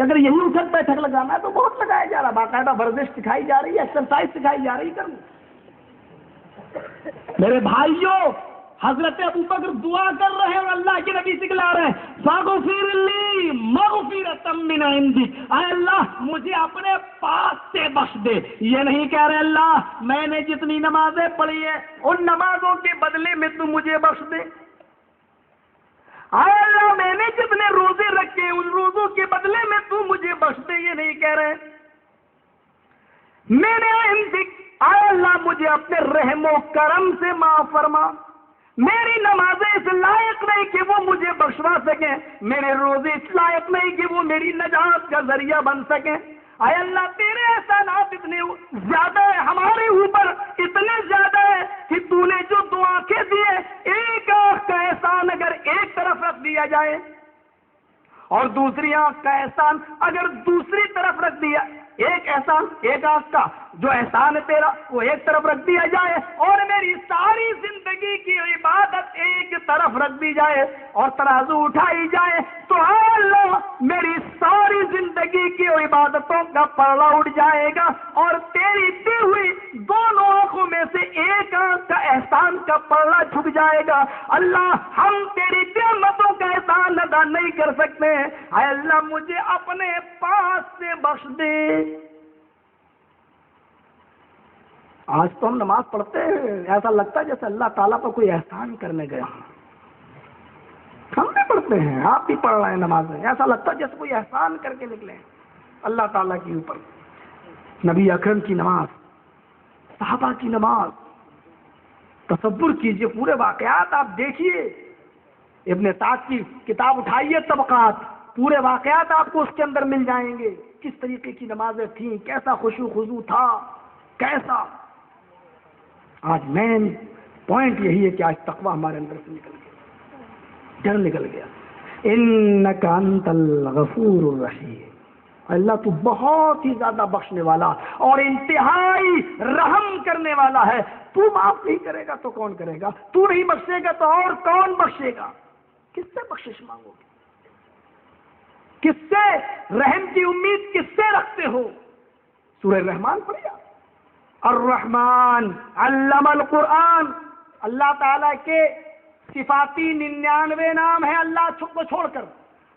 اگر یہی اٹھک بیٹھک لگانا ہے تو بہت لگایا جا رہا ہے، باقاعدہ ورزش سکھائی جا رہی ہے، ایکسرسائز سکھائی جا رہی ہے۔ میرے بھائیوں، حضرت ابوبکر دعا کر رہے ہیں اور اللہ کے نبی سکھلا رہے ہیں، فاغفر لی مغفرۃ من عندک، اے اللہ مجھے اپنے پاس سے بخش دے۔ یہ نہیں کہہ رہے اللہ میں نے جتنی نمازیں پڑھی ہیں ان نمازوں کے بدلے میں تو مجھے بخش دے، اے اللہ میں نے جتنے روزے رکھے ان روزوں کے بدلے میں تو مجھے بخش دے۔ یہ نہیں کہہ رہے میرے عندک، اے اللہ مجھے اپنے رحم و کرم سے معاف فرما، میری نمازیں اس لائق نہیں کہ وہ مجھے بخشوا سکیں، میرے روزے اس لائق نہیں کہ وہ میری نجات کا ذریعہ بن سکیں۔ اے اللہ تیرے احسانات اتنے زیادہ ہے ہمارے اوپر، اتنے زیادہ ہے کہ تو نے جو دو آنکھیں دی ہے، ایک آنکھ کا احسان اگر ایک طرف رکھ دیا جائے اور دوسری آنکھ کا احسان اگر دوسری طرف رکھ دیا، ایک احسان ایک آنکھ کا جو احسان ہے تیرا وہ ایک طرف رکھ دیا جائے اور میری ساری زندگی کی عبادت ایک طرف رکھ دی جائے اور ترازو اٹھائی جائے تو اے اللہ میری ساری زندگی کی عبادتوں کا پلڑا اٹھ جائے گا اور تیری دی ہوئی دونوں آنکھوں میں سے ایک آنکھ کا احسان کا پلڑا جھک جائے گا۔ اللہ ہم تیری نعمتوں کا احسان ادا نہیں کر سکتے، اے اللہ مجھے اپنے پاس سے بخش دے۔ آج تو ہم نماز پڑھتے ہیں ایسا لگتا ہے جیسے اللہ تعالیٰ پر کوئی احسان کرنے گیا ہوں، ہم بھی پڑھتے ہیں، آپ بھی پڑھ رہے ہیں نمازیں، ایسا لگتا ہے جیسے کوئی احسان کر کے نکلے ہیں اللہ تعالیٰ کے اوپر۔ نبی اکرم کی نماز، صحابہ کی نماز، تصور کیجئے پورے واقعات آپ دیکھیے، ابن سعد کی کتاب اٹھائیے طبقات، پورے واقعات آپ کو اس کے اندر مل جائیں گے، کس طریقے کی نمازیں تھیں، کیسا خشوع خضوع تھا، کیسا۔ آج مین پوائنٹ یہی ہے کہ آج تقوی ہمارے اندر سے نکل گیا، ڈر نکل گیا۔ انک انت الغفور الرحیم، اللہ تو بہت ہی زیادہ بخشنے والا اور انتہائی رحم کرنے والا ہے، تو معاف نہیں کرے گا تو کون کرے گا، تو نہیں بخشے گا تو اور کون بخشے گا، کس سے بخشش مانگو گے، کس سے رحم کی امید کس سے رکھتے ہو۔ سورہ رحمان پڑھیا، الرحمن علم القرآن، اللہ تعالیٰ کے صفاتی 99 نام ہیں اللہ کو چھوڑ کر،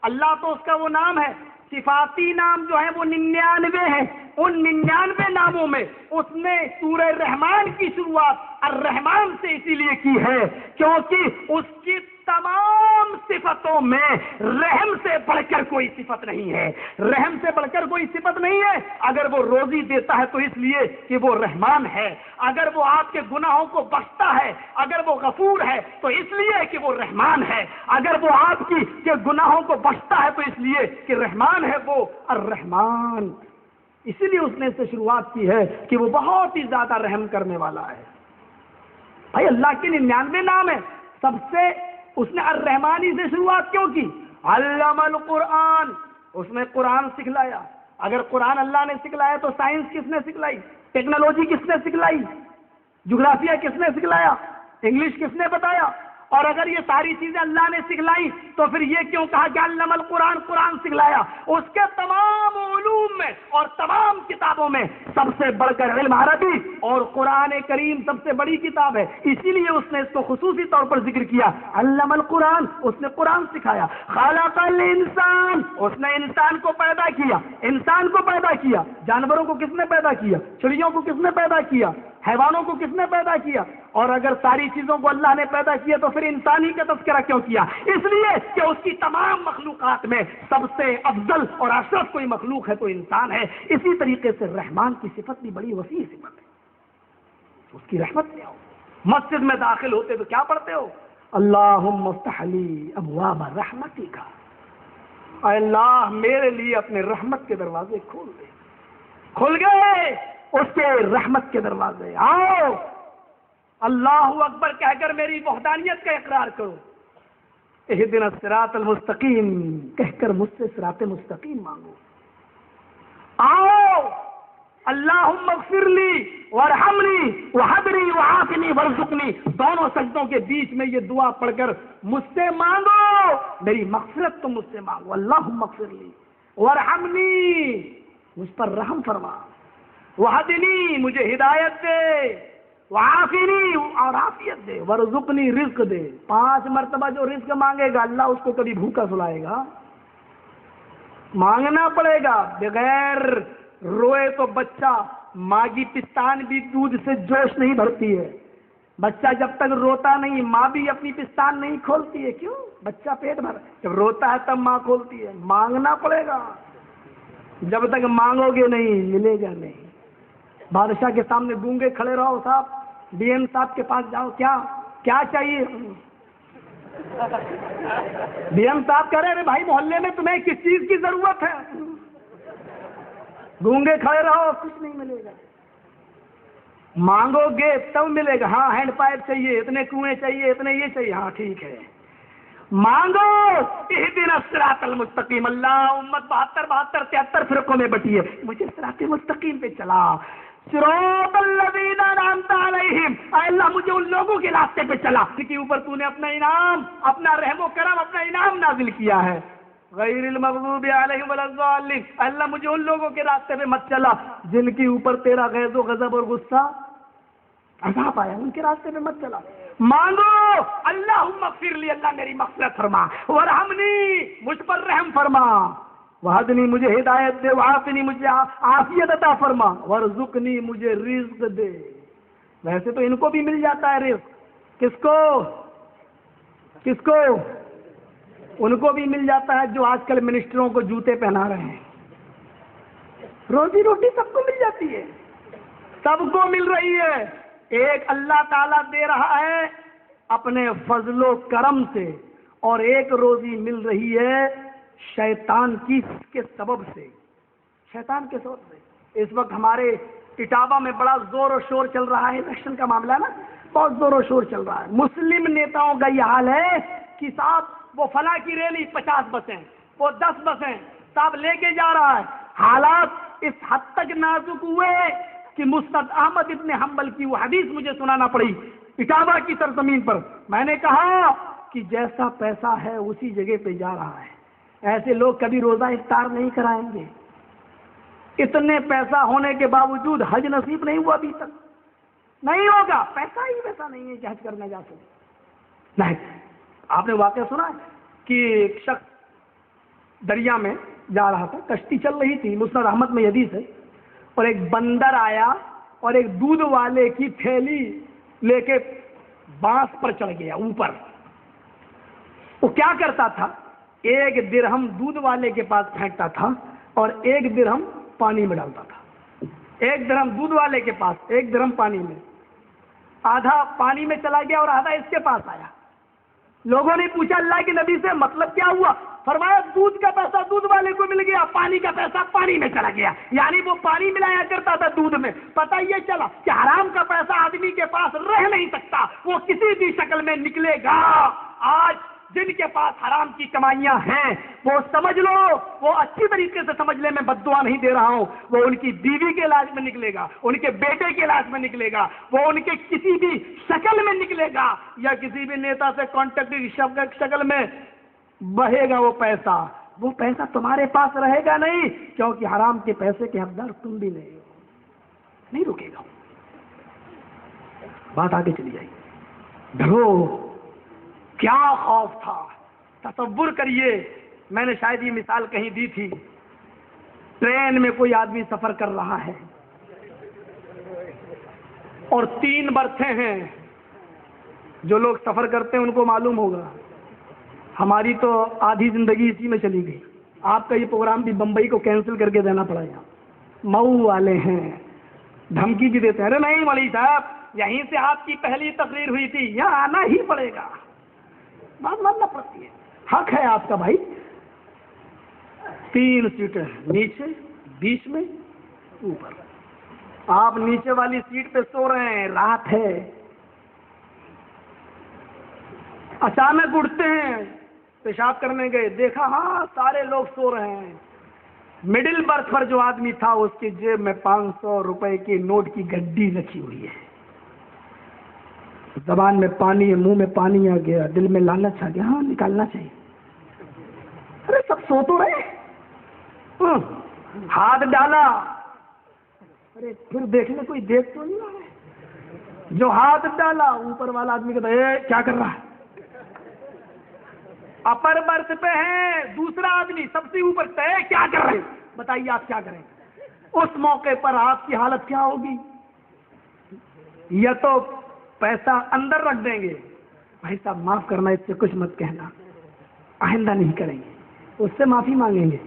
اللہ تو اس کا وہ نام ہے، صفاتی نام جو ہیں وہ 99 ہیں، ان 99 ناموں میں اس نے سورہ رحمان کی شروعات الرحمن سے اسی لیے کی ہے کیونکہ اس کی تمام صفتوں میں رحم سے بڑھ کر کوئی صفت نہیں ہے، رحم سے بڑھ کر کوئی صفت نہیں ہے۔ اگر وہ روزی دیتا ہے تو اس لیے کہ وہ رحمان ہے، اگر وہ آپ کے گناہوں کو بخشتا ہے، اگر وہ غفور ہے تو اس لیے کہ وہ رحمان ہے، اگر وہ آپ کے گناہوں کو بخشتا ہے تو اس لیے کہ رحمان ہے وہ الرحمان۔ اسی لیے اس نے اس سے شروعات کی ہے کہ وہ بہت ہی زیادہ رحم کرنے والا ہے۔ بھائی اللہ کے 99 نام ہے، سب سے اس نے الرحمانی سے شروعات کیوں کی؟ علم القرآن، اس نے قرآن سکھلایا۔ اگر قرآن اللہ نے سکھلایا تو سائنس کس نے سکھلائی، ٹیکنالوجی کس نے سکھلائی، جغرافیہ کس نے سکھلایا، انگلش کس نے بتایا؟ اور اگر یہ ساری چیزیں اللہ نے سکھلائی تو پھر یہ کیوں کہا کہ علم القرآن، قرآن سکھلایا؟ اس کے تمام علوم میں اور تمام کتابوں میں سب سے بڑھ کر علم عربی اور قرآن کریم سب سے بڑی کتاب ہے، اسی لیے اس نے اس کو خصوصی طور پر ذکر کیا، علم القرآن، اس نے قرآن سکھایا۔ خلق الانسان، اس نے انسان کو پیدا کیا، انسان کو پیدا کیا۔ جانوروں کو کس نے پیدا کیا؟ چڑیوں کو کس نے پیدا کیا؟ حیوانوں کو کس نے پیدا کیا؟ اور اگر ساری چیزوں کو اللہ نے پیدا کیا تو پھر انسانی کا تذکرہ کیوں کیا؟ اس لیے کہ اس کی تمام مخلوقات میں سب سے افضل اور اشرف کوئی مخلوق ہے تو انسان ہے۔ اسی طریقے سے رحمان کی صفت بھی بڑی وسیع صفت ہے، اس کی رحمت سے آؤ۔ مسجد میں داخل ہوتے تو کیا پڑھتے ہو؟ اللہم افتح لی ابواب رحمتک، اے اللہ میرے لیے اپنے رحمت کے دروازے کھول دے۔ کھل گئے اس کے رحمت کے دروازے، آؤ اللہ اکبر کہہ کر میری وحدانیت کا اقرار کرو، اہدنا الصراط المستقیم کہہ کر مجھ سے صراط مستقیم مانگو، آؤ اللہم اغفر لی وارحمنی وحبنی وعافنی وارزقنی، دونوں سجدوں کے بیچ میں یہ دعا پڑھ کر مجھ سے مانگو، میری مغفرت تو مجھ سے مانگو، اللہم اغفر لی ورحمنی، مجھ پر رحم فرما، وہدنی، مجھے ہدایت دے، وعافنی، اور عافیت دے، ورزقنی، رزق دے۔ 5 مرتبہ جو رزق مانگے گا اللہ اس کو کبھی بھوکا سلائے گا؟ مانگنا پڑے گا۔ بغیر روئے تو بچہ، ماں کی پستان بھی دودھ سے جوش نہیں بھرتی ہے۔ بچہ جب تک روتا نہیں ماں بھی اپنی پستان نہیں کھولتی ہے۔ کیوں؟ بچہ پیٹ بھر، جب روتا ہے تب ماں کھولتی ہے۔ مانگنا پڑے گا، جب تک مانگو گے نہیں ملے گا نہیں۔ بادشاہ کے سامنے گونگے کھڑے رہو، صاحب ڈی ایم صاحب کے پاس جاؤ، کیا چاہیے؟ ڈی ایم صاحب کہہ رہے بھائی محلے میں تمہیں کس چیز کی ضرورت ہے؟ گونگے کھڑے رہو، کچھ نہیں ملے گا۔ مانگو گے تب ملے گا۔ ہاں ہینڈ پائپ چاہیے، اتنے کنویں چاہیے، اتنے یہ چاہیے، ہاں ٹھیک ہے مانگو۔ اہدنا الصراط المستقیم۔ اللہ امت 72 73 فرقوں میں بٹی ہے، مجھے صراط مستقیم پہ چلا۔ صراط الذین انعمت علیہم، اے اللہ مجھے ان لوگوں کے راستے پہ چلا جن کے اوپر تو نے اپنا انعام، اپنا رحم و کرم، اپنا انعام نازل کیا ہے۔ غیر المغضوب علیہم ولا الضالین، اللہ مجھے ان لوگوں کے راستے پہ مت چلا جن کے اوپر تیرا غیظ و غضب اور غصہ عذاب آیا، ان کے راستے پہ مت چلا۔ مانگو اللہم اغفر لی، اللہ میری مغفرت فرما، ورحمنی، مجھ پر رحم فرما، وہدنی، مجھے ہدایت دے، وعافنی، مجھے عافیت عطا فرما، ورزقنی، مجھے رزق دے۔ ویسے تو ان کو بھی مل جاتا ہے رزق، کس کو ان کو بھی مل جاتا ہے جو آج کل منسٹروں کو جوتے پہنا رہے ہیں۔ روزی روٹی سب کو مل جاتی ہے، سب کو مل رہی ہے۔ ایک اللہ تعالیٰ دے رہا ہے اپنے فضل و کرم سے، اور ایک روزی مل رہی ہے شیطان کے سبب سے، شیطان کے سبب سے۔ اس وقت ہمارے اٹاوا میں بڑا زور و شور چل رہا ہے، الیکشن کا معاملہ ہے نا، بہت زور و شور چل رہا ہے۔ مسلم نیتاؤں کا یہ حال ہے کہ صاحب وہ فلاں کی ریلی 50 بسیں، وہ 10 بسیں صاحب لے کے جا رہا ہے۔ حالات اس حد تک نازک ہوئے کہ مستد احمد ابن حنبل کی وہ حدیث مجھے سنانا پڑی اٹاوا کی سرزمین پر۔ میں نے کہا کہ جیسا پیسہ ہے اسی جگہ پہ جا رہا ہے، ایسے لوگ کبھی روزہ افطار نہیں کرائیں گے۔ اتنے پیسہ ہونے کے باوجود حج نصیب نہیں ہوا، ابھی تک نہیں ہوگا۔ پیسہ ہی ویسا نہیں ہے کہ حج کرنے جا سکے۔ نہیں، آپ نے واقعہ سنا ہے کہ ایک شخص دریا میں جا رہا تھا، کشتی چل رہی تھی، مسند احمد میں حدیث ہے، اور ایک بندر آیا اور ایک دودھ والے کی تھیلی لے کے بانس پر چڑھ گیا اوپر۔ وہ کیا کرتا تھا، 1 درہم دودھ والے کے پاس پھینکتا تھا اور 1 درہم پانی میں ڈالتا تھا۔ 1 درہم دودھ والے کے پاس، 1 درہم پانی میں، آدھا پانی میں چلا گیا اور آدھا اس کے پاس آیا۔ لوگوں نے پوچھا اللہ کے نبی سے مطلب کیا ہوا؟ فرمایا دودھ کا پیسہ دودھ والے کو مل گیا، پانی کا پیسہ پانی میں چلا گیا۔ یعنی وہ پانی ملایا کرتا تھا دودھ میں، پتہ یہ چلا کہ حرام کا پیسہ آدمی کے پاس رہ نہیں سکتا، وہ کسی بھی شکل میں نکلے گا۔ آج جن کے پاس حرام کی کمائیاں ہیں وہ سمجھ لو، وہ اچھی طریقے سے سمجھ لے، میں بد دعا نہیں دے رہا ہوں، وہ ان کی بیوی کے علاج میں نکلے گا، ان کے بیٹے کے علاج میں نکلے گا، وہ ان کے کسی بھی شکل میں نکلے گا، یا کسی بھی نیتا سے کانٹیکٹ کی شکل میں بہے گا وہ پیسہ۔ وہ پیسہ تمہارے پاس رہے گا نہیں، کیونکہ حرام کے پیسے کے حقدار تم بھی نہیں ہو، نہیں رکے گا۔ بات آگے چلی جائے گی۔ ڈرو، کیا خوف تھا، تصور کریے۔ میں نے شاید یہ مثال کہیں دی تھی، ٹرین میں کوئی آدمی سفر کر رہا ہے اور 3 برتھیں ہیں، جو لوگ سفر کرتے ہیں ان کو معلوم ہوگا، ہماری تو آدھی زندگی اسی میں چلی گئی۔ آپ کا یہ پروگرام بھی بمبئی کو کینسل کر کے دینا پڑا گا۔ مئو والے ہیں، دھمکی بھی دیتے ہیں، ارے نہیں مولوی صاحب یہیں سے آپ کی پہلی تقریر ہوئی تھی، یہاں آنا ہی پڑے گا، بات ماننا پڑتی ہے، حق ہے آپ کا بھائی۔ 3 سیٹیں، نیچے، بیچ میں، اوپر۔ آپ نیچے والی سیٹ پہ سو رہے ہیں، رات ہے، اچانک اٹھتے ہیں، پیشاب کرنے گئے، دیکھا ہاں سارے لوگ سو رہے ہیں۔ مڈل برتھ پر جو آدمی تھا اس کی جیب میں 500 روپے کی نوٹ کی گڈی رکھی ہوئی ہے، زبان میں پانی ہے، منہ میں پانی آ گیا، دل میں لالچ آ گیا، ہاں نکالنا چاہیے۔ ارے سب سو تو رہے، ہاتھ ڈالا، ارے پھر دیکھنے کوئی دیکھ تو نہیں رہا ہے؟ جو ہاتھ ڈالا اوپر والا آدمی کہتا ہے کیا کر رہا ہے؟ اپر برتھ پہ ہے دوسرا آدمی سب سے اوپر طے کیا کر رہے ہیں؟ بتائیے آپ کیا کریں؟ اس موقع پر آپ کی حالت کیا ہوگی؟ یا تو پیسہ اندر رکھ دیں گے، بھائی صاحب معاف کرنا، اس سے کچھ مت کہنا، آئندہ نہیں کریں گے، اس سے معافی مانگیں گے،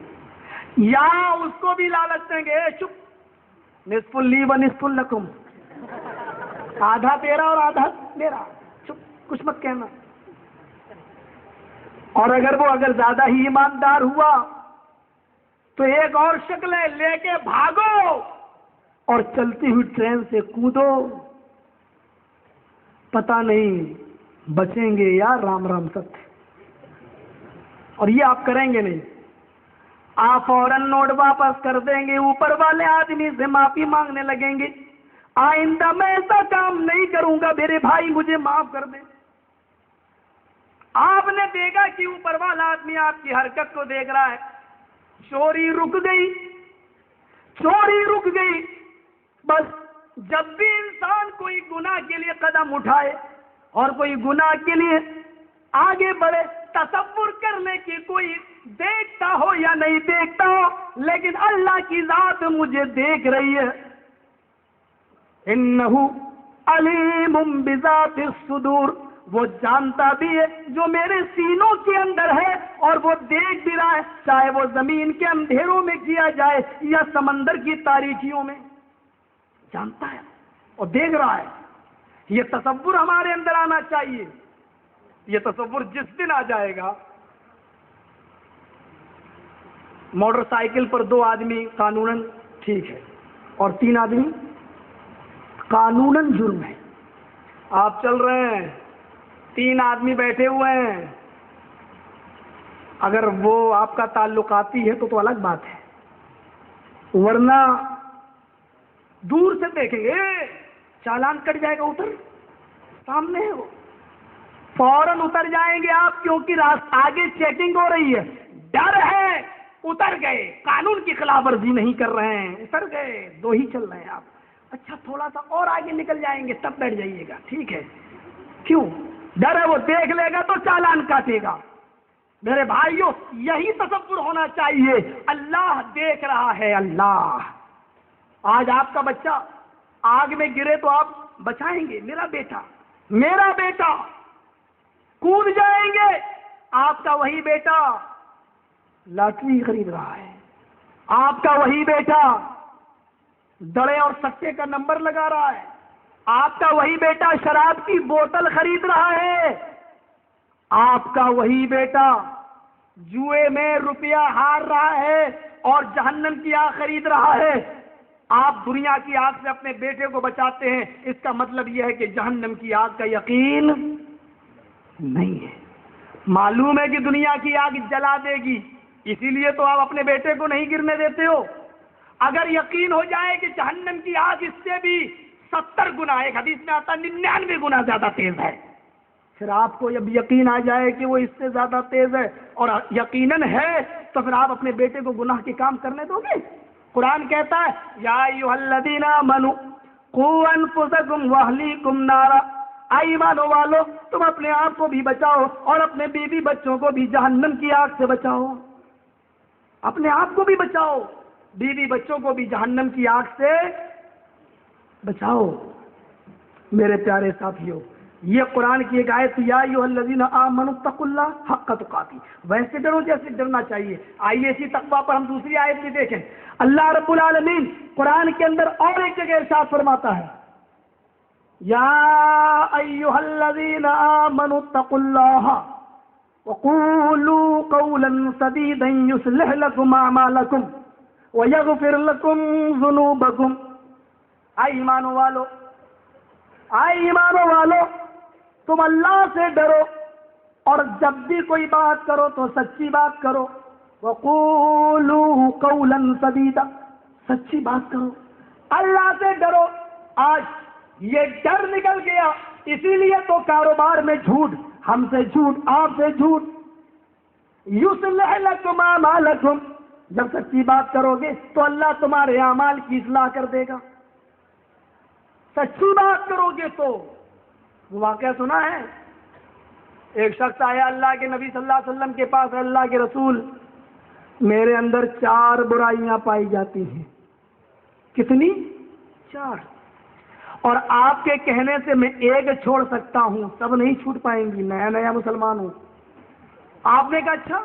یا اس کو بھی لالچ دیں گے چپ نصف لی و نصف لکم، آدھا تیرا اور آدھا میرا، چپ کچھ مت کہنا۔ اور اگر زیادہ ہی ایماندار ہوا تو ایک اور شکل ہے، لے کے بھاگو اور چلتی ہوئی ٹرین سے کودو، پتہ نہیں بچیں گے یا رام رام ست۔ اور یہ آپ کریں گے نہیں، آپ فوراً نوٹ واپس کر دیں گے، اوپر والے آدمی سے معافی مانگنے لگیں گے، آئندہ میں ایسا کام نہیں کروں گا، میرے بھائی مجھے معاف کر دیں۔ آپ نے دیکھا کہ اوپر والا آدمی آپ کی حرکت کو دیکھ رہا ہے، چوری رک گئی، چوری رک گئی۔ بس جب بھی انسان کوئی گناہ کے لیے قدم اٹھائے اور کوئی گناہ کے لیے آگے بڑھے، تصور کر لے کہ کوئی دیکھتا ہو یا نہیں دیکھتا ہو، لیکن اللہ کی ذات مجھے دیکھ رہی ہے۔ انہ علیم بذات الصدور، وہ جانتا بھی ہے جو میرے سینوں کے اندر ہے، اور وہ دیکھ بھی رہا ہے، چاہے وہ زمین کے اندھیروں میں کیا جائے یا سمندر کی تاریکیوں میں، جانتا ہے اور دیکھ رہا ہے۔ یہ تصور ہمارے اندر آنا چاہیے۔ یہ تصور جس دن آ جائے گا، موٹر سائیکل پر 2 آدمی قانوناً ٹھیک ہے اور 3 آدمی قانوناً جرم ہے۔ آپ چل رہے ہیں، 3 آدمی بیٹھے ہوئے ہیں، اگر وہ آپ کا تعلقاتی ہے تو الگ بات ہے، ورنہ دور سے دیکھیں گے چالان کٹ جائے گا، اتر سامنے ہے وہ، فوراً اتر جائیں گے آپ، کیونکہ آگے چیکنگ ہو رہی ہے، ڈر ہے، اتر گئے، قانون کی خلاف ورزی نہیں کر رہے ہیں، اتر گئے، 2 ہی چل رہے ہیں آپ، اچھا تھوڑا سا اور آگے نکل جائیں گے تب بیٹھ جائیے گا، ٹھیک ہے، کیوں؟ ڈر ہے وہ دیکھ لے گا تو چالان کاٹے گا۔ میرے بھائیوں، یہی تصور ہونا چاہیے، اللہ دیکھ رہا ہے، اللہ۔ آج آپ کا بچہ آگ میں گرے تو آپ بچائیں گے، میرا بیٹا کود جائیں گے، آپ کا وہی بیٹا لاٹری خرید رہا ہے، آپ کا وہی بیٹا دڑے اور سٹے کا نمبر لگا رہا ہے، آپ کا وہی بیٹا شراب کی بوتل خرید رہا ہے، آپ کا وہی بیٹا جوئے میں روپیہ ہار رہا ہے اور جہنم کی آگ خرید رہا ہے۔ آپ دنیا کی آگ سے اپنے بیٹے کو بچاتے ہیں، اس کا مطلب یہ ہے کہ جہنم کی آگ کا یقین نہیں ہے۔ معلوم ہے کہ دنیا کی آگ جلا دے گی، اسی لیے تو آپ اپنے بیٹے کو نہیں گرنے دیتے ہو۔ اگر یقین ہو جائے کہ جہنم کی آگ اس سے بھی 70 گنا، ایک حدیث میں آتا 99 گنا زیادہ تیز ہے، پھر آپ کو جب یقین آ جائے کہ وہ اس سے زیادہ تیز ہے اور یقیناً ہے، تو پھر آپ اپنے بیٹے کو گناہ کے کام کرنے دو گے؟ قرآن کہتا ہے یا ایھا الذین آمنوا قوا انفسکم واہلیکم نارا، اے ایمانوں والو تم اپنے آپ کو بھی بچاؤ اور اپنے بیوی بچوں کو بھی جہنم کی آگ سے بچاؤ، اپنے آپ کو بھی بچاؤ، بیوی بچوں کو بھی جہنم کی آگ سے بچاؤ۔ میرے پیارے ساتھیوں، یہ قرآن کی ایک آیت، یا ایھا الذین آمنوا اتقوا اللہ حق تقاتی، ویسے ڈرو جیسے ڈرنا چاہیے۔ آئیے اسی تقویٰ پر ہم دوسری آیت بھی دیکھیں۔ اللہ رب العالمین قرآن کے اندر اور ایک جگہ ارشاد فرماتا ہے یا ایھا الذین آمنوا اتقوا اللہ وقولوا قولا سدیدا یصلح لکم اعمالکم ویغفر لکم ذنوبکم۔ اے ایمانوں والو تم اللہ سے ڈرو اور جب بھی کوئی بات کرو تو سچی بات کرو، وقولوا قولا سدیدا، سچی بات کرو، اللہ سے ڈرو۔ آج یہ ڈر نکل گیا، اسی لیے تو کاروبار میں جھوٹ، ہم سے جھوٹ، آپ سے جھوٹ۔ یصلح لکم اعمالکم، جب سچی بات کرو گے تو اللہ تمہارے اعمال کی اصلاح کر دے گا. سچی بات کرو گے تو. وہ واقعہ سنا ہے؟ ایک شخص آیا اللہ کے نبی صلی اللہ علیہ وسلم کے پاس، اللہ کے رسول میرے اندر 4 برائیاں پائی جاتی ہیں. کتنی؟ 4. اور آپ کے کہنے سے میں ایک چھوڑ سکتا ہوں، سب نہیں چھوٹ پائیں گی، نیا نیا مسلمان ہوں. آپ نے کہا اچھا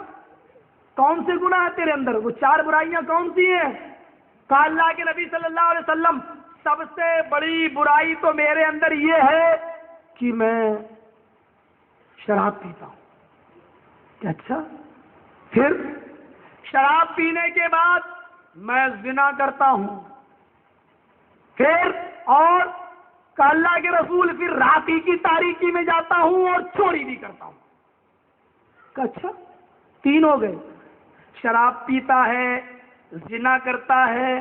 کون سے گناہ ہے تیرے اندر؟ وہ 4 برائیاں کون سی ہیں؟ کہا اللہ کے نبی صلی اللہ علیہ وسلم سب سے بڑی برائی تو میرے اندر یہ ہے کہ میں شراب پیتا ہوں. کہ اچھا پھر؟ شراب پینے کے بعد میں زنا کرتا ہوں. پھر؟ اور کہ اللہ کے رسول پھر رات ہی کی تاریکی میں جاتا ہوں اور چوری بھی کرتا ہوں. کہ اچھا 3 ہو گئے. شراب پیتا ہے، زنا کرتا ہے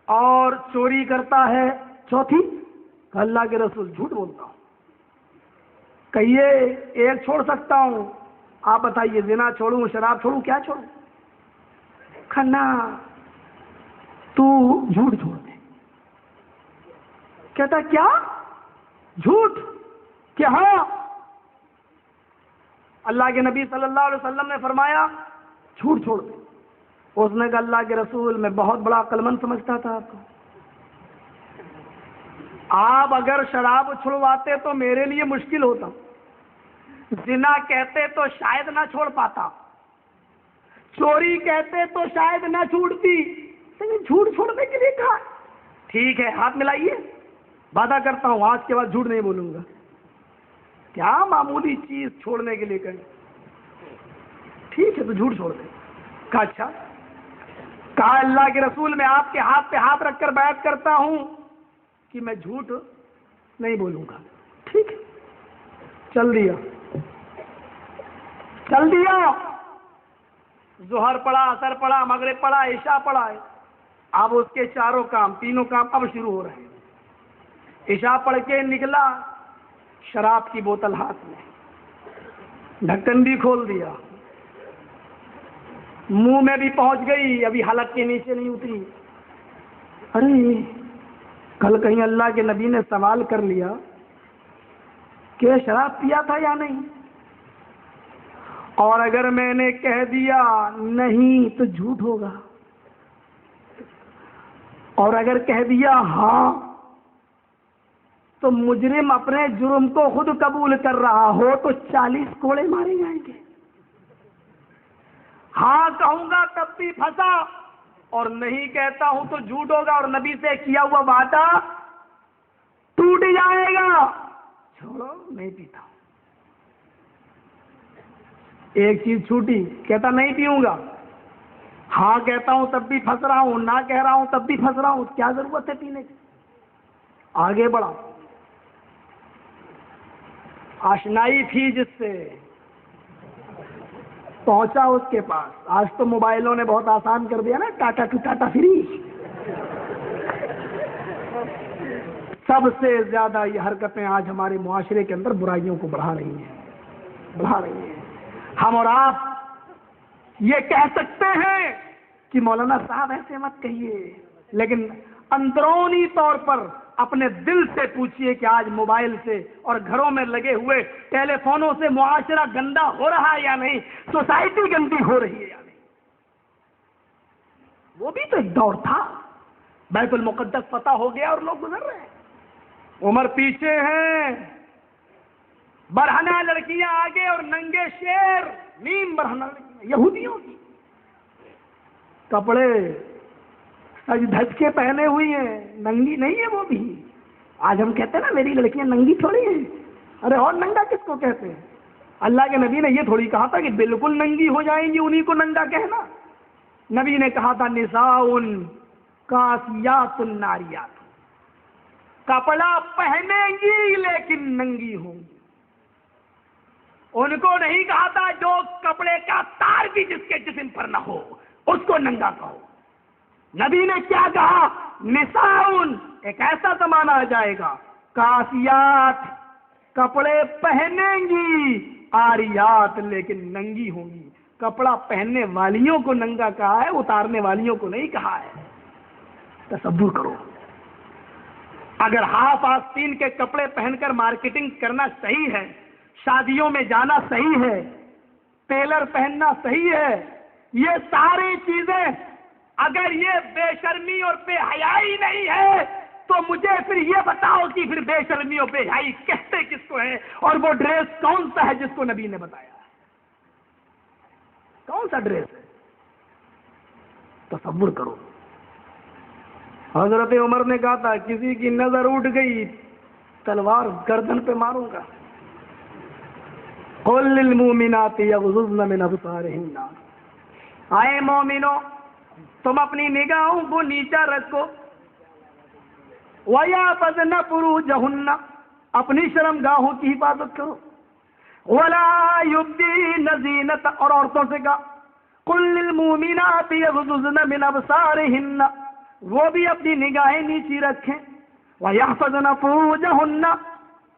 اور چوری کرتا ہے. چوتھی؟ کہ اللہ کے رسول جھوٹ بولتا ہوں. کہیے ایک چھوڑ سکتا ہوں، آپ بتائیے زنا چھوڑوں شراب چھوڑوں کیا چھوڑوں؟ کھنا تو جھوٹ چھوڑ دے. کہتا کیا؟ جھوٹ؟ کہ ہاں. اللہ کے نبی صلی اللہ علیہ وسلم نے فرمایا جھوٹ چھوڑ دے. اس نے کہا اللہ کے رسول میں بہت بڑا عقل مند سمجھتا تھا آپ کو. آپ اگر شراب چھڑواتے تو میرے لیے مشکل ہوتا، زنا کہتے تو شاید نہ چھوڑ پاتا، چوری کہتے تو شاید نہ چھوڑتی، لیکن جھوٹ چھوڑنے کے لیے کہا. ٹھیک ہے ہاتھ ملائیے، وعدہ کرتا ہوں آج کے بعد جھوٹ نہیں بولوں گا. کیا معمولی چیز چھوڑنے کے لیے کہیں. ٹھیک ہے تو جھوٹ چھوڑ دے. کہا اچھا. کہا اللہ کے رسول میں آپ کے ہاتھ پہ ہاتھ رکھ کر بیعت کرتا ہوں کہ میں جھوٹ نہیں بولوں گا. ٹھیک ہے چل دیا. ظہر پڑا، عصر پڑا، مغرب پڑا، عشاء پڑا ہے. اب اس کے 4 کام 3 کام اب شروع ہو رہے ہیں. عشاء پڑھ کے نکلا، شراب کی بوتل ہاتھ میں، ڈھکن بھی کھول دیا، منہ میں بھی پہنچ گئی، ابھی حلق کے نیچے نہیں اتری. ارے کل کہیں اللہ کے نبی نے سوال کر لیا کہ شراب پیا تھا یا نہیں، اور اگر میں نے کہہ دیا نہیں تو جھوٹ ہوگا، اور اگر کہہ دیا ہاں تو مجرم اپنے جرم کو خود قبول کر رہا ہو تو 40 کوڑے مارے جائیں گے. ہاں کہوں گا تب بھی پھنسا، اور نہیں کہتا ہوں تو جھوٹ ہوگا، اور نبی سے کیا ہوا وعدہ ٹوٹ جائے گا. چھوڑو نہیں پیتا. ایک چیز چھوٹی، کہتا نہیں پیوں گا، ہاں کہتا ہوں تب بھی پھنس رہا ہوں، نہ کہہ رہا ہوں تب بھی پھنس رہا ہوں. کیا ضرورت ہے پینے کی؟ آگے بڑھا. آشنائی تھی جس سے پہنچا اس کے پاس. آج تو موبائلوں نے بہت آسان کر دیا نا، ٹاٹا ٹو ٹاٹا فری. سب سے زیادہ یہ حرکتیں آج ہمارے معاشرے کے اندر برائیوں کو بڑھا رہی ہیں. ہم اور آپ یہ کہہ سکتے ہیں کہ مولانا صاحب ایسے مت کہیے، لیکن اندرونی طور پر اپنے دل سے پوچھئے کہ آج موبائل سے اور گھروں میں لگے ہوئے ٹیلی فونوں سے معاشرہ گندا ہو رہا ہے یا نہیں، سوسائٹی گندی ہو رہی ہے یا نہیں. وہ بھی تو ایک دور تھا، بیت المقدس فتح ہو گیا اور لوگ گزر رہے ہیں، عمر پیچھے ہیں، برہنہ لڑکیاں آگے اور ننگے شیر، نیم برہنہ لڑکیاں یہودیوں کی، کپڑے سج دھج کے پہنے ہوئی ہیں، ننگی نہیں ہے وہ بھی. آج ہم کہتے ہیں نا میری لڑکیاں ننگی تھوڑی ہیں. ارے اور ننگا کس کو کہتے ہیں؟ اللہ کے نبی نے یہ تھوڑی کہا تھا کہ بالکل ننگی ہو جائیں گی انہی کو ننگا کہنا. نبی نے کہا تھا نساء کاسیات ناریات، کپڑا پہنیں گی لیکن ننگی ہوں گی. ان کو نہیں کہا تھا جو کپڑے کا تار بھی جس کے جسم پر نہ ہو اس کو ننگا کہو. نبی نے کیا کہا؟ نساء، ایک ایسا زمانہ آ جائے گا کاسیات، کپڑے پہنیں گی، آریات لیکن ننگی ہوں گی. کپڑا پہننے والیوں کو ننگا کہا ہے، اتارنے والیوں کو نہیں کہا ہے. تصور کرو، اگر ہاف آستین کے کپڑے پہن کر مارکیٹنگ کرنا صحیح ہے، شادیوں میں جانا صحیح ہے، ٹیلر پہننا صحیح ہے، یہ ساری چیزیں اگر یہ بے شرمی اور بے حیائی نہیں ہے تو مجھے پھر یہ بتاؤ کہ پھر بے شرمی اور بے حیائی کہتے کس کو ہے، اور وہ ڈریس کون سا ہے جس کو نبی نے بتایا؟ کون سا ڈریس ہے؟ تصور کرو. حضرت عمر نے کہا تھا کسی کی نظر اٹھ گئی تلوار گردن پہ ماروں گا. قل للمؤمنات یغضضن من ابصارهن، آئے مومنو تم اپنی نگاہوں کو نیچا رکھو، وَيَحْفَظْنَ فُرُوجَهُنَّ، اپنی شرمگاہوں کی حفاظت کرو، وَلَا يُبْدِينَ زِينَتَهُنَّ، اور عورتوں سے کہا قُلْ لِلْمُؤْمِنَاتِ يَغْضُضْنَ مِنْ أَبْصَارِهِنَّ، وہ بھی اپنی نگاہیں نیچی رکھیں، وَيَحْفَظْنَ فُرُوجَهُنَّ،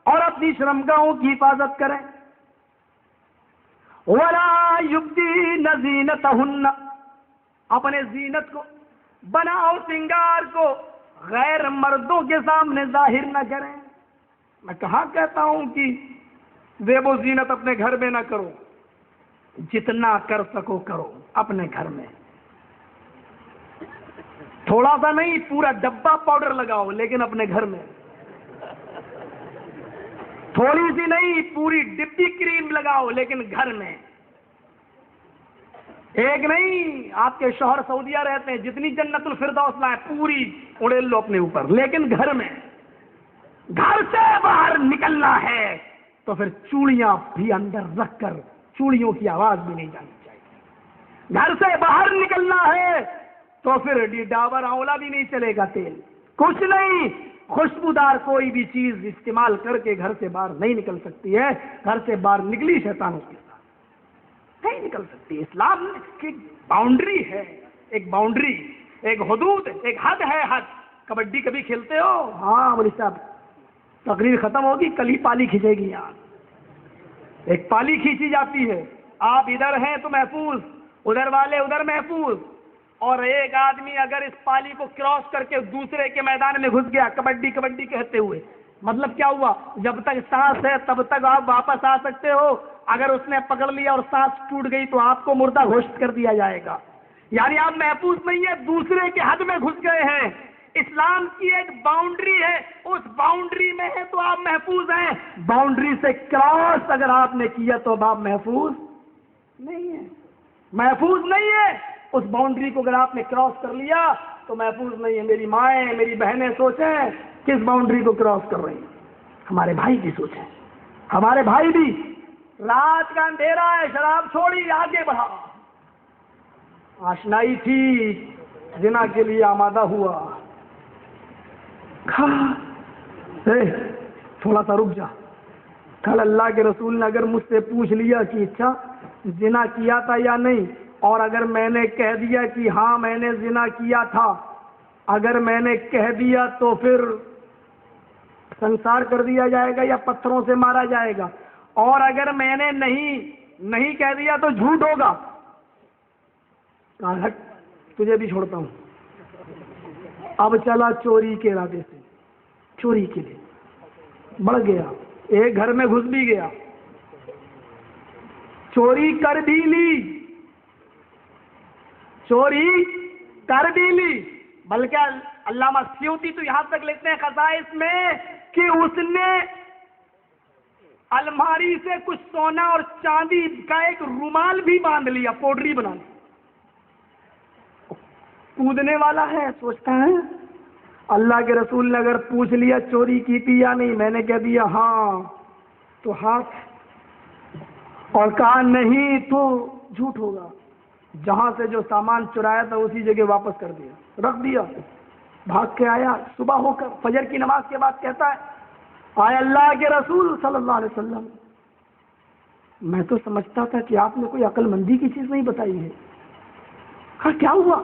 اور اپنی شرمگاہوں کی حفاظت کریں، وَلَا يُبْدِينَ زِينَتَهُنَّ، اپنے زینت کو، بناؤ سنگار کو غیر مردوں کے سامنے ظاہر نہ کریں. میں کہاں کہتا ہوں کہ زیب و زینت اپنے گھر میں نہ کرو، جتنا کر سکو کرو اپنے گھر میں. تھوڑا سا نہیں، پورا ڈبہ پاؤڈر لگاؤ لیکن اپنے گھر میں. تھوڑی سی نہیں، پوری ڈبی کریم لگاؤ لیکن گھر میں. ایک نہیں، آپ کے شوہر سعودیہ رہتے ہیں، جتنی جنت الفردوس لائیں پوری اڑیل لو اپنے اوپر، لیکن گھر میں. گھر سے باہر نکلنا ہے تو پھر چوڑیاں بھی اندر رکھ کر چوڑیوں کی آواز بھی نہیں جانی چاہیے. گھر سے باہر نکلنا ہے تو پھر ڈابر آولا بھی نہیں چلے گا، تیل کچھ نہیں، خوشبودار کوئی بھی چیز استعمال کر کے گھر سے باہر نہیں نکل سکتی ہے. گھر سے باہر نکلی شیطانوں کے ساتھ نہیں نکل سکتی. اسلام کی باؤنڈری ہے، ایک باؤنڈری، ایک حدود، ایک حد ہے. حد. کبڈی کبھی کھیلتے ہو؟ ہاں بولی صاحب تقریر ختم ہوگی، کل ہی پالی کھینچے گی. یہاں ایک پالی کھینچی جاتی ہے، آپ ادھر ہیں تو محفوظ، ادھر والے ادھر محفوظ، اور ایک آدمی اگر اس پالی کو کراس کر کے دوسرے کے میدان میں گھس گیا کبڈی کبڈی کہتے ہوئے، مطلب کیا ہوا؟ جب تک سانس ہے تب تک آپ واپس آ سکتے ہو، اگر اس نے پکڑ لیا اور سانس ٹوٹ گئی تو آپ کو مردہ گھوشت کر دیا جائے گا. یعنی آپ محفوظ نہیں ہیں، دوسرے کے حد میں گھس گئے ہیں. اسلام کی ایک باؤنڈری ہے، اس باؤنڈری میں ہے تو آپ محفوظ ہیں. باؤنڈری سے کراس اگر آپ نے کیا تو آپ محفوظ نہیں ہیں، محفوظ نہیں ہے. اس باؤنڈری کو اگر آپ نے کراس کر لیا تو محفوظ نہیں ہے. میری مائیں، میری بہنیں سوچیں کس باؤنڈری کو کراس کر رہی ہیں. ہمارے بھائی بھی سوچیں، ہمارے بھائی بھی. رات کا اندھیرا ہے، شراب چھوڑی، آگے بڑھا. آشنائی تھی، زنا کے لیے آمادہ ہوا. تھوڑا سا رک جا. کل اللہ کے رسول نے اگر مجھ سے پوچھ لیا کہ اچھا زنا کیا تھا یا نہیں، اور اگر میں نے کہہ دیا کہ ہاں میں نے زنا کیا تھا، اگر میں نے کہہ دیا تو پھر سنسار کر دیا جائے گا یا پتھروں سے مارا جائے گا، اور اگر میں نے نہیں کہہ دیا تو جھوٹ ہوگا. کہا ہٹ تجھے بھی چھوڑتا ہوں. اب چلا چوری کے ارادے سے، چوری کے لیے بڑھ گیا، ایک گھر میں گھس بھی گیا، چوری کر بھی لی، چوری کر بھی لی. بلکہ علامہ سیوطی تو یہاں تک لکھتے ہیں خصائص میں کہ اس نے الماری سے کچھ سونا اور چاندی کا ایک رومال بھی باندھ لیا، پوڈری بنا لی. کودنے والا ہے، سوچتا ہے اللہ کے رسول نے اگر پوچھ لیا چوری کی تھی یا نہیں، میں نے کہہ دیا ہاں تو ہاتھ، اور کہا نہیں تو جھوٹ ہوگا. جہاں سے جو سامان چرایا تھا اسی جگہ واپس کر دیا، رکھ دیا. بھاگ کے آیا، صبح ہو کر فجر کی نماز کے بعد کہتا ہے آئے اللہ کے رسول صلی اللہ علیہ وسلم، میں تو سمجھتا تھا کہ آپ نے کوئی عقل مندی کی چیز نہیں بتائی ہے. کہا کیا ہوا؟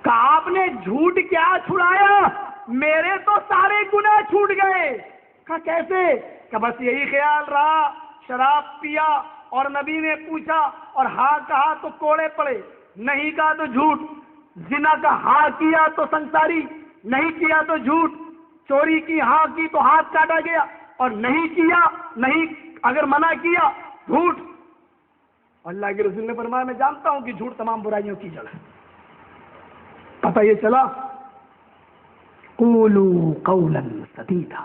کہا آپ نے جھوٹ کیا چھڑایا، میرے تو سارے گناہ چھوٹ گئے. کہا کیسے؟ کہ بس یہی خیال رہا، شراب پیا اور نبی نے پوچھا اور ہاں کہا تو کوڑے پڑے، نہیں کہا تو جھوٹ، زنا کا ہاں کیا تو سنساری، نہیں کیا تو جھوٹ، چوری کی ہاں کی تو ہاتھ کاٹا گیا، اور نہیں کیا، نہیں اگر منع کیا جھوٹ۔ اللہ کے رسول نے فرمایا میں جانتا ہوں کہ جھوٹ تمام برائیوں کی جڑ ہے۔ پتہ یہ چلا، قولوا قولا سدیدا،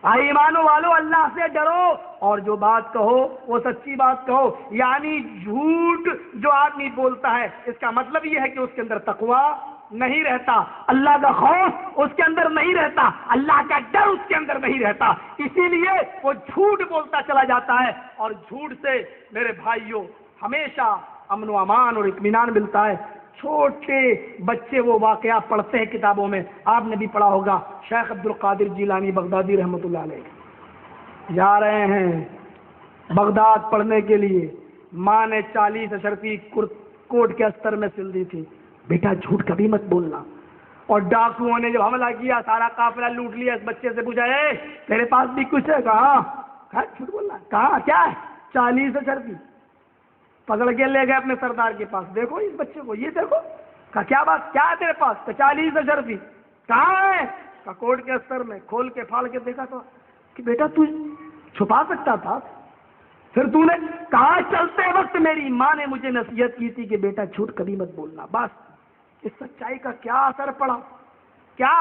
ایمانوں والو اللہ سے ڈرو اور جو بات کہو وہ سچی بات کہو۔ یعنی جھوٹ جو آدمی بولتا ہے اس کا مطلب یہ ہے کہ اس کے اندر تقوی نہیں رہتا، اللہ کا خوف اس کے اندر نہیں رہتا، اللہ کا ڈر اس کے اندر نہیں رہتا، اسی لیے وہ جھوٹ بولتا چلا جاتا ہے۔ اور جھوٹ سے میرے بھائیوں ہمیشہ امن و امان اور اطمینان ملتا ہے۔ چھوٹے بچے وہ واقعات پڑھتے ہیں کتابوں میں، آپ نے بھی پڑھا ہوگا، شیخ عبد القادر جیلانی بغدادی رحمۃ اللہ علیہ جا رہے ہیں بغداد پڑھنے کے لیے، ماں نے 40 اشرفی کوٹ کے استر میں سل دی تھی، بیٹا جھوٹ کبھی مت بولنا۔ اور ڈاکوؤں نے جب حملہ کیا سارا قافلہ لوٹ لیا، اس بچے سے پوچھا اے تیرے پاس بھی کچھ ہے؟ کہا جھوٹ بولنا، کہاں کیا ہے؟ 40 اشرفی پکڑ کے لے گئے اپنے سردار کے پاس، دیکھو اس بچے کو، یہ دیکھو، کہا کیا بات، کیا ہے تیرے پاس؟ 40 اشرفی، کہاں ہے؟ کہا کوٹ کے استر میں۔ کھول کے پھاڑ کے دیکھا تو کہ بیٹا تو چھپا سکتا تھا، پھر تو نے کہا چلتے وقت میری ماں نے مجھے نصیحت کی تھی کہ بیٹا جھوٹ کبھی مت بولنا۔ بس اس سچائی کا کیا اثر پڑا؟ کیا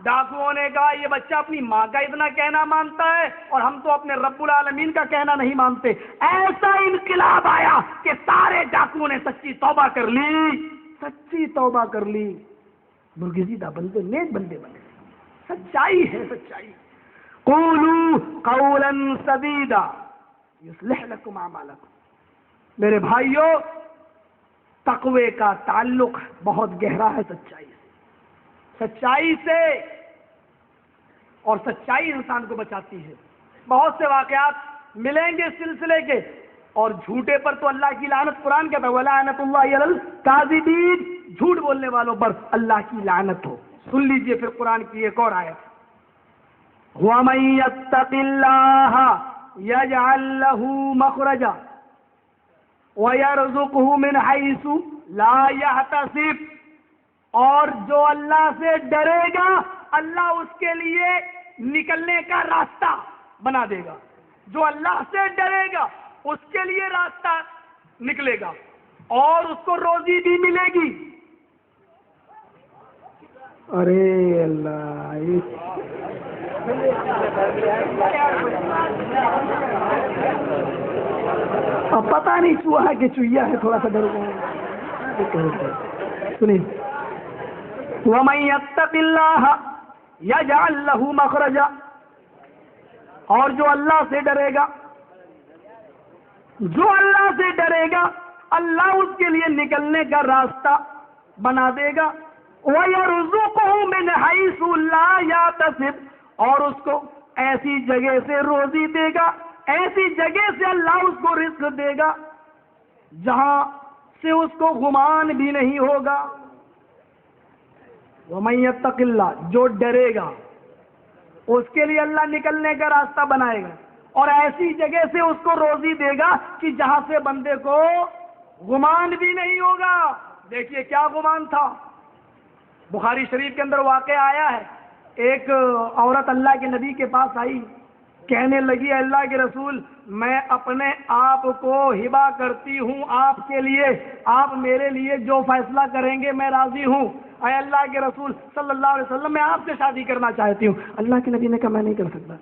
ڈاکوؤں نے کہا یہ بچہ اپنی ماں کا اتنا کہنا مانتا ہے اور ہم تو اپنے رب العالمین کا کہنا نہیں مانتے۔ ایسا انقلاب آیا کہ سارے ڈاکوؤں نے سچی توبہ کر لی، سچی توبہ کر لی، برگزیدہ بندے، نیک بندے بنے۔ سچائی ہے سچائی۔ قولوا قولا سدیدا یصلح لکم اعمالکم۔ میرے بھائیوں تقوی کا تعلق بہت گہرا ہے سچائی سے، سچائی سے، اور سچائی انسان کو بچاتی ہے۔ بہت سے واقعات ملیں گے سلسلے کے، اور جھوٹے پر تو اللہ کی لعنت، قرآن کہتا ہے وَلَعْنَةُ اللَّهِ عَلَى الْكَاذِبِينَ، جھوٹ بولنے والوں پر اللہ کی لعنت ہو۔ سن لیجئے پھر قرآن کی ایک اور آیت، وَمَن يَتَّقِ اللَّهَ يَجْعَل لَّهُ مَخْرَجًا وَيَرْزُقْهُ مِنْ حَيْثُ لَا يَحْتَسِبُ، اور جو اللہ سے ڈرے گا اللہ اس کے لیے نکلنے کا راستہ بنا دے گا۔ جو اللہ سے ڈرے گا اس کے لیے راستہ نکلے گا اور اس کو روزی بھی ملے گی۔ ارے اللہ، اب پتہ نہیں چوہا ہے کہ چوہیا ہے، تھوڑا سا ڈر گیا۔ سنیے، وَمَن يَتَّقِ اللَّهَ يَجْعَل لَّهُ مَخْرَجًا، اور جو اللہ سے ڈرے گا، جو اللہ سے ڈرے گا اللہ اس کے لیے نکلنے کا راستہ بنا دے گا۔ وَيَرْزُقُهُ مِنْ حَيْثُ لَا يَحْتَسِبُ، اور اس کو ایسی جگہ سے روزی دے گا، ایسی جگہ سے اللہ اس کو رزق دے گا جہاں سے اس کو گمان بھی نہیں ہوگا۔ وَمَن يَتَّقِ اللَّهَ، جو ڈرے گا اس کے لیے اللہ نکلنے کا راستہ بنائے گا اور ایسی جگہ سے اس کو روزی دے گا کہ جہاں سے بندے کو گمان بھی نہیں ہوگا۔ دیکھیے کیا گمان تھا، بخاری شریف کے اندر واقعہ آیا ہے، ایک عورت اللہ کے نبی کے پاس آئی، کہنے لگی اللہ کے رسول میں اپنے آپ کو ہبہ کرتی ہوں آپ کے لیے، آپ میرے لیے جو فیصلہ کریں گے میں راضی ہوں۔ اے اللہ کے رسول صلی اللہ علیہ وسلم میں آپ سے شادی کرنا چاہتی ہوں۔ اللہ کے نبی نے کہا میں نہیں کر سکتا۔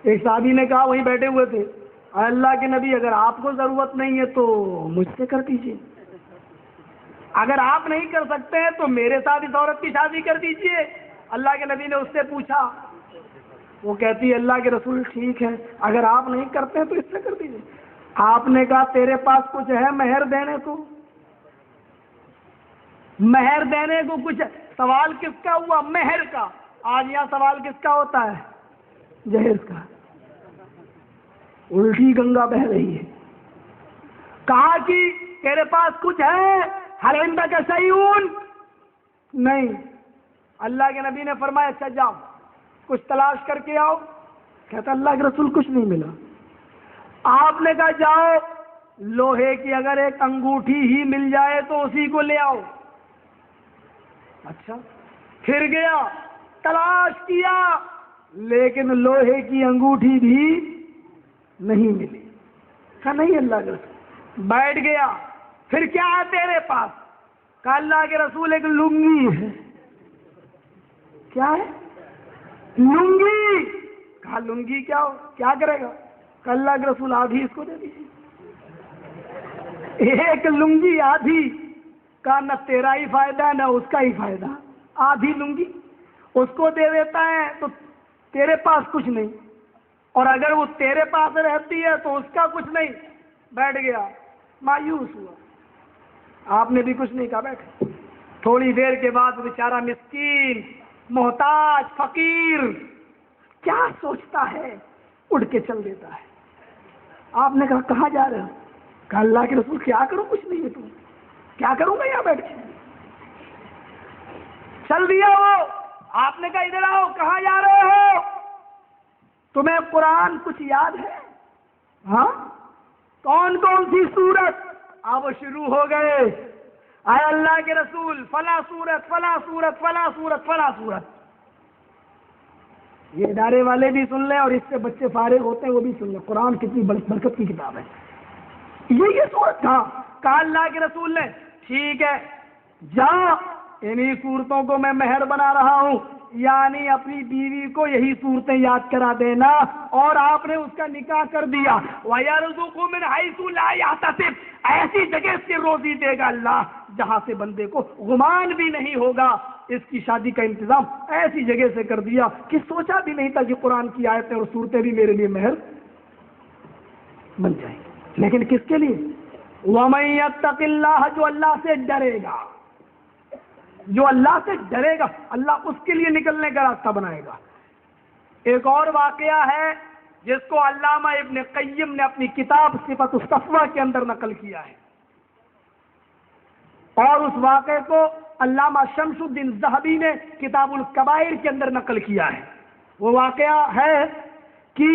ایک صحابی نے کہا، وہیں بیٹھے ہوئے تھے، اے اللہ کے نبی اگر آپ کو ضرورت نہیں ہے تو مجھ سے کر دیجیے، اگر آپ نہیں کر سکتے ہیں تو میرے ساتھ اس عورت کی شادی کر دیجیے۔ اللہ کے نبی نے اس سے پوچھا، وہ کہتی ہے اللہ کے رسول ٹھیک ہے اگر آپ نہیں کرتے ہیں تو اس سے کر دیجیے۔ آپ نے کہا تیرے پاس کچھ ہے مہر دینے کو؟ مہر دینے کو کچھ؟ سوال کس کا ہوا؟ مہر کا۔ آج یہاں سوال کس کا ہوتا ہے؟ جہیز کا۔ الٹی گنگا بہ رہی ہے۔ کہا کہ تیرے پاس کچھ ہے؟ ہل عندک شیء؟ نہیں۔ اللہ کے نبی نے فرمایا اچھا جاؤ کچھ تلاش کر کے آؤ۔ کہتا اللہ کے رسول کچھ نہیں ملا۔ آپ نے کہا جاؤ لوہے کی اگر ایک انگوٹھی ہی مل جائے تو اسی کو لے آؤ. اچھا پھر گیا تلاش کیا لیکن لوہے کی انگوٹھی بھی نہیں ملی. کہا نہیں اللہ کے رسول. بیٹھ گیا. پھر کیا ہے تیرے پاس؟ کہا اللہ کے رسول ایک لنگی ہے. کیا ہے؟ لنگی. کہا لنگی کیا کرے گا؟ کہا اللہ کے رسول آدھی اس کو دے دیجیے. ایک لنگی آدھی. کہا نہ تیرا ہی فائدہ نہ اس کا ہی فائدہ. آدھی لنگی اس کو دے دیتا ہے تو تیرے پاس کچھ نہیں، اور اگر وہ تیرے پاس رہتی ہے تو اس کا کچھ نہیں. بیٹھ گیا مایوس ہوا. آپ نے بھی کچھ نہیں کہا، بیٹھے. تھوڑی دیر کے بعد بیچارہ مسکین محتاج فقیر کیا سوچتا ہے، اٹھ کے چل دیتا ہے. آپ نے کہا کہاں جا رہے ہو؟ کہا اللہ کے رسول کیا کروں، کچھ نہیں ہے. تم کیا کروں گا یہاں بیٹھ کے؟ چل دیا وہ. آپ نے کہا ادھر آؤ. کہاں جا رہے ہو؟ تمہیں قرآن کچھ یاد ہے؟ ہاں. کون کون سی سورت؟ اب شروع ہو گئے. اے اللہ کے رسول فلاں سورت فلاں سورت فلاں سورت فلاں سورت. یہ ادارے والے بھی سن لیں اور اس سے بچے فارغ ہوتے ہیں وہ بھی سن لیں. قرآن کتنی برکت کی کتاب ہے. یہ سورت تھا. کہا اللہ کے رسول نے ٹھیک ہے جا انہی صورتوں کو میں مہر بنا رہا ہوں، یعنی اپنی بیوی کو یہی صورتیں یاد کرا دینا. اور آپ نے اس کا نکاح کر دیا. وَيَرْزُقُ مِنْ حَيْثُ لَا يَحْتَسِبُ. ایسی جگہ سے روزی دے گا اللہ جہاں سے بندے کو گمان بھی نہیں ہوگا. اس کی شادی کا انتظام ایسی جگہ سے کر دیا کہ سوچا بھی نہیں تھا کہ قرآن کی آیتیں اور صورتیں بھی میرے لیے مہر بن جائیں. لیکن کس کے لیے؟ وَمَن يَتَّقِ اللَّهَ. جو اللہ سے ڈرے گا، جو اللہ سے ڈرے گا اللہ اس کے لیے نکلنے کا راستہ بنائے گا. ایک اور واقعہ ہے جس کو علامہ ابن قیم نے اپنی کتاب صفت الصفوہ کے اندر نقل کیا ہے، اور اس واقعے کو علامہ شمس الدین ذہبی نے کتاب الکبائر کے اندر نقل کیا ہے. وہ واقعہ ہے کہ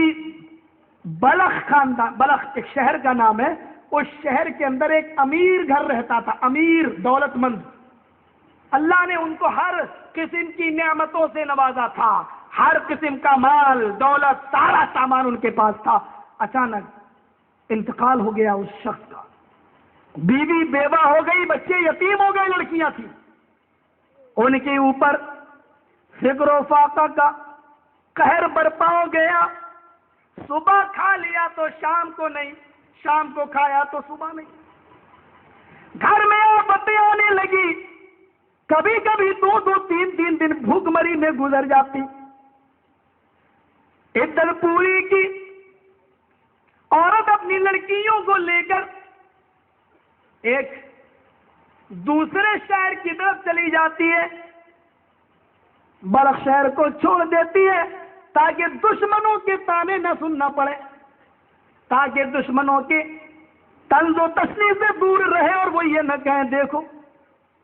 بلخ خاندان، بلخ ایک شہر کا نام ہے، اس شہر کے اندر ایک امیر گھر رہتا تھا. امیر، دولت مند. اللہ نے ان کو ہر قسم کی نعمتوں سے نوازا تھا، ہر قسم کا مال دولت سارا سامان ان کے پاس تھا. اچانک انتقال ہو گیا اس شخص کا. بیوی بیوہ ہو گئی، بچے یتیم ہو گئے، لڑکیاں تھیں. ان کے اوپر فکر و فاقہ کا قہر برپا ہو گیا. صبح کھا لیا تو شام کو نہیں، شام کو کھایا تو صبح نہیں. گھر میں آفتیں آنے لگی. کبھی کبھی 2-3 دن بھوک مری میں گزر جاتی. عدت پوری کی عورت اپنی لڑکیوں کو لے کر ایک دوسرے شہر کی طرف چلی جاتی ہے. بلخ شہر کو چھوڑ دیتی ہے تاکہ دشمنوں کے طعنے نہ سننا پڑے، تاکہ دشمنوں کے طنز و تشنیع سے دور رہے اور وہ یہ نہ کہیں دیکھو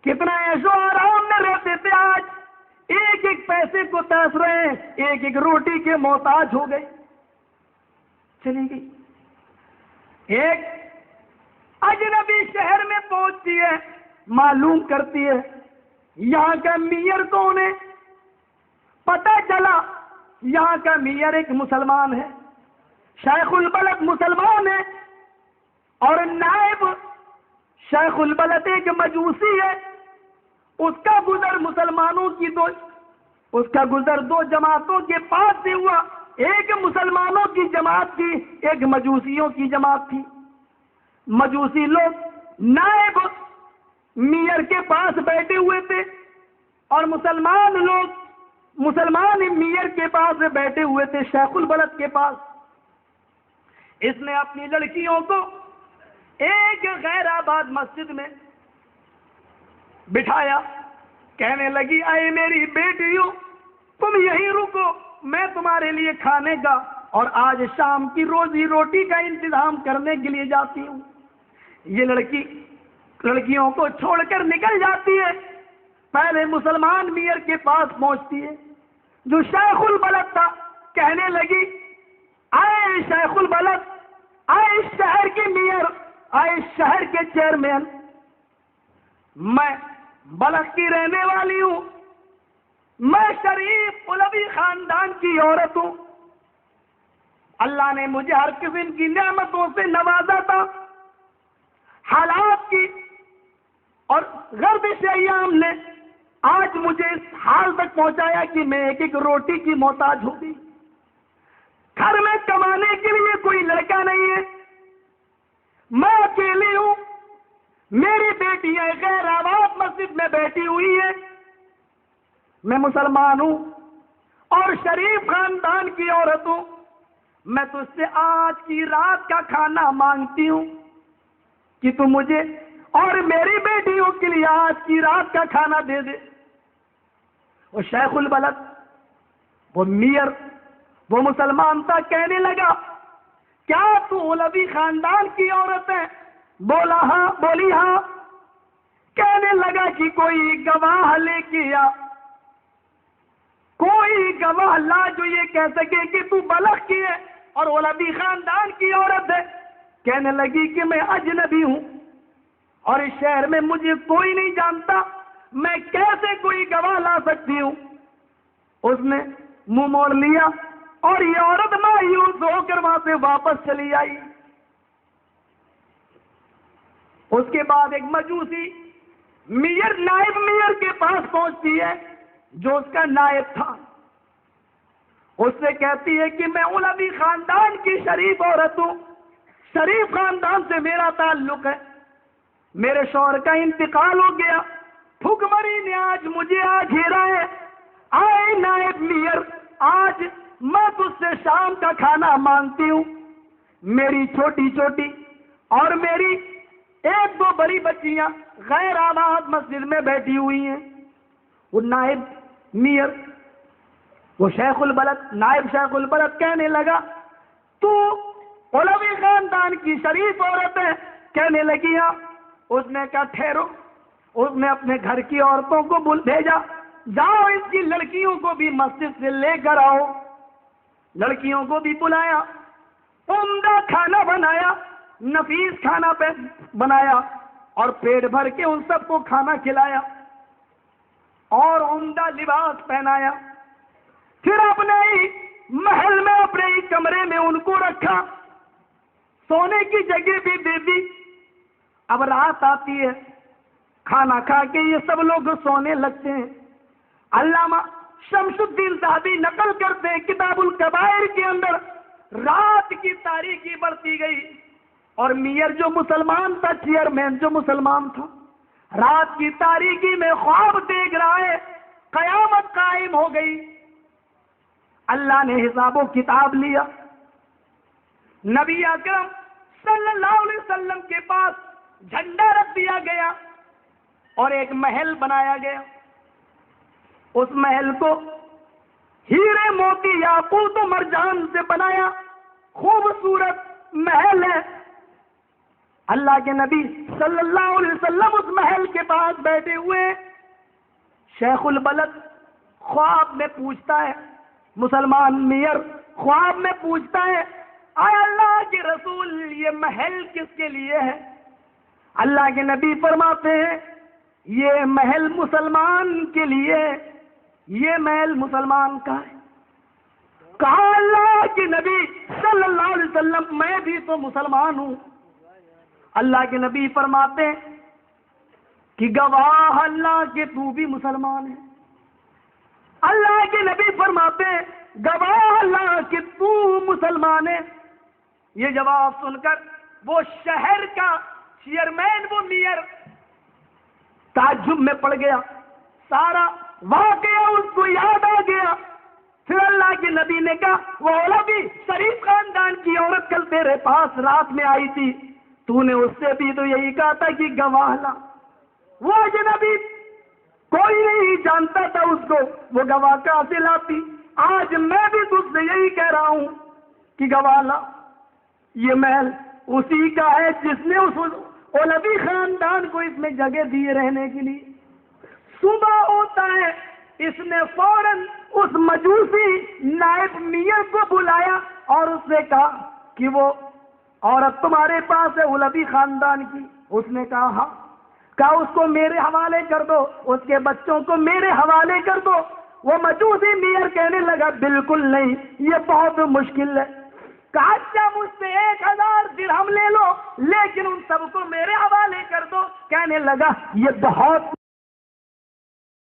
کتنا عیش و آرام میں رہتے تھے، آج ایک ایک پیسے کو ترس رہے ہیں، ایک ایک روٹی کے محتاج ہو گئے. چلی گئی. ایک اجنبی شہر میں پہنچتی ہے، معلوم کرتی ہے یہاں کا میئر کون ہے. پتہ چلا یہاں کا میئر ایک مسلمان ہے، شیخ البلد مسلمان ہے، اور نائب شیخ البلد ایک مجوسی ہے. اس کا گزر مسلمانوں کی دو جماعتوں کے پاس سے ہوا. ایک مسلمانوں کی جماعت تھی، ایک مجوسیوں کی جماعت تھی. مجوسی لوگ نائب میئر کے پاس بیٹھے ہوئے تھے اور مسلمان میئر کے پاس بیٹھے ہوئے تھے، شیخ البلد کے پاس. اس نے اپنی لڑکیوں کو ایک غیر آباد مسجد میں بٹھایا. کہنے لگی اے میری بیٹیوں تم یہیں رکو، میں تمہارے لیے کھانے کا اور آج شام کی روزی روٹی کا انتظام کرنے کے لیے جاتی ہوں. یہ لڑکیوں کو چھوڑ کر نکل جاتی ہے. پہلے مسلمان میئر کے پاس پہنچتی ہے جو شیخ البلد تھا. کہنے لگی اے شیخ البلد آئے اس شہر کی میئر، آئے اس شہر کے چیئرمین، میں بلخ کی رہنے والی ہوں، میں شریف علوی خاندان کی عورت ہوں، اللہ نے مجھے ہر قسم کی نعمتوں سے نوازا تھا، حالات کی اور گردش ایام نے آج مجھے اس حال تک پہنچایا کہ میں ایک ایک روٹی کی محتاج ہو گئی، گھر میں کمانے کے لیے کوئی لڑکا نہیں ہے، میں اکیلی ہوں، میری بیٹیاں غیر آباد مسجد میں بیٹھی ہوئی ہیں، میں مسلمان ہوں اور شریف خاندان کی عورت ہوں، میں تجھ سے آج کی رات کا کھانا مانگتی ہوں کہ تم مجھے اور میری بیٹیوں کے لیے آج کی رات کا کھانا دے دے۔ وہ شیخ البلد، وہ میئر، وہ مسلمان تھا، کہنے لگا کیا تو علوی خاندان کی عورت ہے؟ بولا ہاں، بولی ہاں۔ کہنے لگا کہ کوئی گواہ لے کے آ، کوئی گواہ لا جو یہ کہہ سکے کہ تو بلخ کی ہے اور علوی خاندان کی عورت ہے۔ کہنے لگی کہ میں اجنبی ہوں اور اس شہر میں مجھے کوئی نہیں جانتا، میں کیسے کوئی گواہ لا سکتی ہوں؟ اس نے منہ موڑ لیا اور یہ عورت مایوس ہو کر وہاں سے واپس چلی آئی۔ اس کے بعد ایک مجوسی میئر، نائب میئر کے پاس پہنچتی ہے جو اس کا نائب تھا، اس سے کہتی ہے کہ میں علوی خاندان کی شریف عورت ہوں، شریف خاندان سے میرا تعلق ہے، میرے شوہر کا انتقال ہو گیا، بھوکمری نے آج مجھے آ گھیرا ہے، آئے نائب میئر، آج میں تجھ سے شام کا کھانا مانگتی ہوں، میری چھوٹی چھوٹی اور میری ایک دو بڑی بچیاں غیر آباد مسجد میں بیٹھی ہوئی ہیں۔ وہ نائب میئر، وہ شیخ البلد، نائب شیخ البلد کہنے لگا تو علوی خاندان کی شریف عورت ہے؟ کہنے لگی ہاں۔ اس نے کہا ٹھہرو، اس نے اپنے گھر کی عورتوں کو بھیجا، جاؤ اس کی لڑکیوں کو بھی مسجد سے لے کر آؤ۔ لڑکیوں کو بھی بلایا، عمدہ کھانا بنایا، نفیس کھانا بنایا اور پیٹ بھر کے ان سب کو کھانا کھلایا اور عمدہ لباس پہنایا، پھر اپنے ہی محل میں، اپنے ہی کمرے میں ان کو رکھا، سونے کی جگہ بھی دے دی۔ اب رات آتی ہے، کھانا کھا کے یہ سب لوگ سونے لگتے ہیں۔ علامہ شمس الدین ذہبی نقل کرتے ہیں کتاب الکبائر کے اندر، رات کی تاریکی بڑھتی گئی اور میئر جو مسلمان تھا، چیئرمین جو مسلمان تھا، رات کی تاریکی میں خواب دیکھ رہا ہے، قیامت قائم ہو گئی۔ اللہ نے حساب و کتاب لیا، نبی اکرم صلی اللہ علیہ وسلم کے پاس جھنڈا رکھ دیا گیا اور ایک محل بنایا گیا۔ اس محل کو ہیرے موتی یاقوت و مرجان سے بنایا، خوبصورت محل ہے۔ اللہ کے نبی صلی اللہ علیہ وسلم اس محل کے پاس بیٹھے ہوئے، شیخ البلد خواب میں پوچھتا ہے، مسلمان میئر خواب میں پوچھتا ہے اے اللہ کے رسول، یہ محل کس کے لیے ہے؟ اللہ کے نبی فرماتے ہیں یہ محل مسلمان کے لیے ہے، یہ محل مسلمان کا ہے۔ کہا اللہ کے نبی صلی اللہ علیہ وسلم میں بھی تو مسلمان ہوں۔ اللہ کے نبی فرماتے ہیں کہ گواہ اللہ کہ تو بھی مسلمان ہے۔ اللہ کے نبی فرماتے ہیں گواہ اللہ کہ تو مسلمان ہے۔ یہ جواب سن کر وہ شہر کا چیئرمین، وہ میئر تعجب میں پڑ گیا، سارا واقعہ اس کو یاد آ گیا۔ پھر اللہ کے نبی نے کہا وہ علوی شریف خاندان کی عورت کل تیرے پاس رات میں آئی تھی، تو نے اس سے بھی تو یہی کہا تھا کہ گواہ لا۔ وہ اجنبی کوئی نہیں جانتا تھا اس کو، وہ گواہ کہاں سے لاتی؟ آج میں بھی تجھ سے یہی کہہ رہا ہوں کہ گواہ لا۔ یہ محل اسی کا ہے جس نے اس علوی خاندان کو اس میں جگہ دی رہنے کے لیے۔ صبح ہوتا ہے، اس نے فوراً اس مجوسی نائب میئر کو بلایا اور اس سے کہا کہ وہ عورت تمہارے پاس ہے علوی خاندان کی؟ اس نے کہا ہاں. کہا اس کو میرے حوالے کر دو، اس کے بچوں کو میرے حوالے کر دو. وہ مجوسی میئر کہنے لگا بالکل نہیں، یہ بہت مشکل ہے. کہا اچھا مجھ سے 1000 درہم لے لو لیکن ان سب کو میرے حوالے کر دو. کہنے لگا یہ بہت